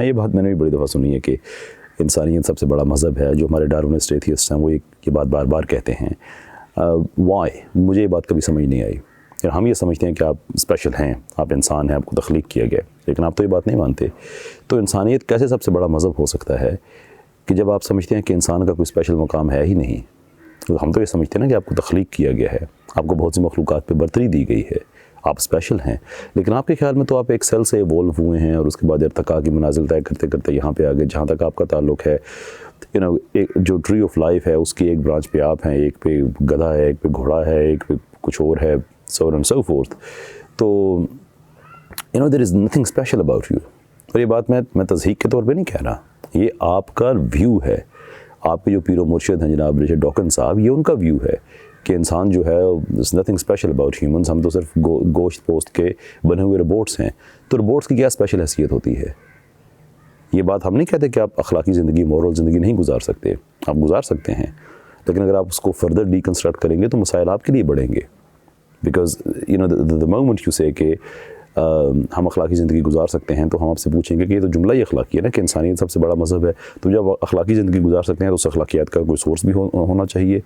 یہ بات میں نے بھی بڑی دفعہ سنی ہے کہ انسانیت سب سے بڑا مذہب ہے. جو ہمارے ڈارونسٹ ایتھیسٹ ہیں وہ یہ بات بار بار کہتے ہیں. وائی؟ مجھے یہ بات کبھی سمجھ نہیں آئی. ہم یہ سمجھتے ہیں کہ آپ اسپیشل ہیں, آپ انسان ہیں, آپ کو تخلیق کیا گیا, لیکن آپ تو یہ بات نہیں مانتے. تو انسانیت کیسے سب سے بڑا مذہب ہو سکتا ہے کہ جب آپ سمجھتے ہیں کہ انسان کا کوئی اسپیشل مقام ہے ہی نہیں. ہم تو یہ سمجھتے ہیں نا کہ آپ کو تخلیق کیا گیا ہے, آپ کو بہت سی مخلوقات پہ برتری دی گئی ہے, آپ اسپیشل ہیں. لیکن آپ کے خیال میں تو آپ ایک سیل سے ایوولو ہوئے ہیں اور اس کے بعد ارتقاء کی منازل طے کرتے کرتے یہاں پہ آگے جہاں تک آپ کا تعلق ہے. جو ٹری آف لائف ہے اس کی ایک برانچ پہ آپ ہیں, ایک پہ گدھا ہے, ایک پہ گھوڑا ہے, ایک پہ کچھ اور ہے, so on and so forth. تو there is nothing special about you. اور یہ بات میں تضحیق کے طور پہ نہیں کہہ رہا, یہ آپ کا ویو ہے. آپ کے جو پیر و مرشد ہیں جناب رچرڈ ڈاکن صاحب, یہ ان کا ویو ہے کہ انسان جو ہے there's nothing special about humans. ہم تو صرف گوشت پوست کے بنے ہوئے روبوٹس ہیں. تو روبوٹس کی کیا اسپیشل حیثیت ہوتی ہے؟ یہ بات ہم نہیں کہتے کہ آپ اخلاقی زندگی, مورل زندگی نہیں گزار سکتے, آپ گزار سکتے ہیں, لیکن اگر آپ اس کو فردر ڈیکنسٹرکٹ کریں گے تو مسائل آپ کے لیے بڑھیں گے. Because the moment you say کہ ہم اخلاقی زندگی گزار سکتے ہیں تو ہم آپ سے پوچھیں گے کہ یہ تو جملہ ہی اخلاقی ہے نا کہ انسانیت سب سے بڑا مذہب ہے. تو جب اخلاقی زندگی گزار سکتے ہیں تو اس اخلاقیات کا کوئی سورس بھی ہونا چاہیے.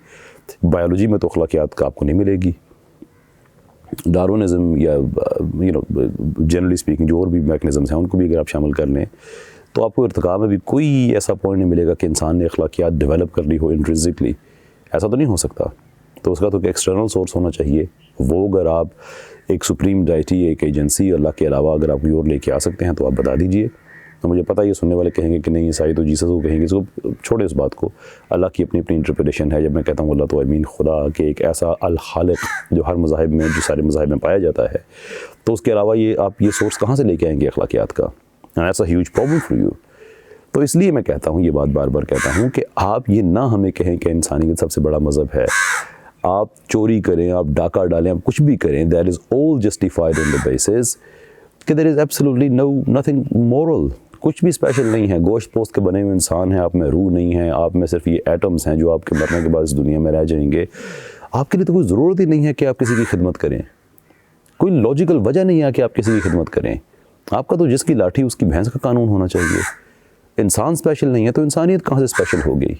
بایولوجی میں تو اخلاقیات کا آپ کو نہیں ملے گی. ڈارونزم یا جنرلی اسپیکنگ جو اور بھی میکنزمز ہیں ان کو بھی اگر آپ شامل کر لیں تو آپ کو ارتقاء میں بھی کوئی ایسا پوائنٹ نہیں ملے گا کہ انسان نے اخلاقیات ڈیولپ کر لی ہو انٹرنسکلی. ایسا تو نہیں ہو سکتا. تو اس کا تو ایکسٹرنل سورس ہونا چاہیے. وہ اگر آپ ایک سپریم ڈائٹی, ایک ایجنسی, اللہ کے علاوہ اگر آپ کوئی اور لے کے آ سکتے ہیں تو آپ بتا دیجئے. مجھے پتہ یہ سننے والے کہیں گے کہ نہیں عیسائی تو جیسس کو کہیں گے, اس کو چھوڑے اس بات کو. اللہ کی اپنی اپنی انٹرپریٹیشن ہے. جب میں کہتا ہوں اللہ تو خدا کہ ایک ایسا الخالق جو ہر مذاہب میں, جو سارے مذاہب میں پایا جاتا ہے, تو اس کے علاوہ آپ یہ سورس کہاں سے لے کے آئیں گے اخلاقیات کا؟ And that's a huge problem for you. تو اس لیے میں کہتا ہوں, یہ بات بار بار کہتا ہوں کہ آپ یہ نہ ہمیں کہیں کہ انسانیت سب سے بڑا مذہب ہے. آپ چوری کریں, آپ ڈاکہ ڈالیں, آپ کچھ بھی کریں, that is all justified on the basis کہ there is absolutely nothing moral. کچھ بھی اسپیشل نہیں ہے. گوشت پوست کے بنے ہوئے انسان ہیں, آپ میں روح نہیں ہے, آپ میں صرف یہ ایٹمز ہیں جو آپ کے مرنے کے بعد اس دنیا میں رہ جائیں گے. آپ کے لیے تو کوئی ضرورت ہی نہیں ہے کہ آپ کسی کی خدمت کریں. کوئی لاجیکل وجہ نہیں ہے کہ آپ کسی کی خدمت کریں. آپ کا تو جس کی لاٹھی اس کی بھینس کا قانون ہونا چاہیے. انسان اسپیشل نہیں ہے تو انسانیت کہاں سے اسپیشل ہو گئی؟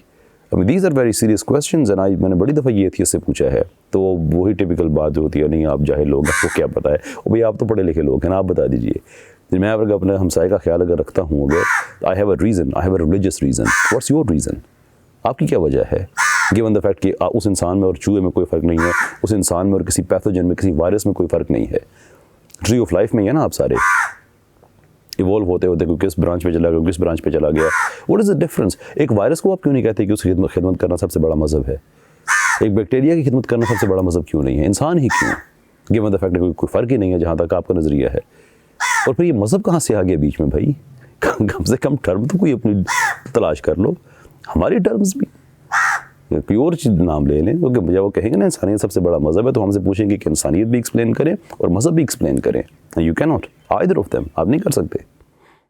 These are very serious questions. میں نے بڑی دفعہ یہ ایتھیسٹ سے پوچھا ہے تو وہی ٹپیکل بات جو ہوتی ہے, نہیں آپ جاہل لوگ, آپ کو کیا پتہ ہے. بھئی آپ تو پڑھے لکھے لوگ ہیں نا, آپ بتا دیجئے. میں اگر اپنے ہمسائے کا خیال اگر رکھتا ہوں, اگر I have a reason, I have a religious reason. What's your reason? آپ کی کیا وجہ ہے؟ given the fact کہ اس انسان میں اور چوہے میں کوئی فرق نہیں ہے, اس انسان میں اور کسی پیتھوجن میں, کسی وائرس میں کوئی فرق نہیں ہے. ٹری آف لائف میں ہی ہے نا آپ سارے. ایوالو ہوتے ہوتے کوئی کس برانچ پہ چلا گیا, کس برانچ پہ چلا گیا. What is the difference? ایک وائرس کو آپ کیوں نہیں کہتے کہ اس کی خدمت کرنا سب سے بڑا مذہب ہے؟ ایک بیکٹیریا کی خدمت کرنا سب سے بڑا مذہب کیوں نہیں ہے؟ انسان ہی کیوں؟ given the fact کہ کوئی فرق ہی نہیں ہے جہاں تک آپ کا نظریہ ہے. اور پھر یہ مذہب کہاں سے آ گیا بیچ میں بھائی؟ کم سے کم ٹرم تو کوئی اپنی تلاش کر لو. ہماری ٹرمز بھی کوئی اور چیز نام لے لیں, کیونکہ جب وہ کہیں گے نا انسانیت سب سے بڑا مذہب ہے تو ہم سے پوچھیں گے کہ انسانیت بھی ایکسپلین کریں اور مذہب بھی ایکسپلین کریں. یو کی ناٹ either of them. آپ نہیں کر سکتے.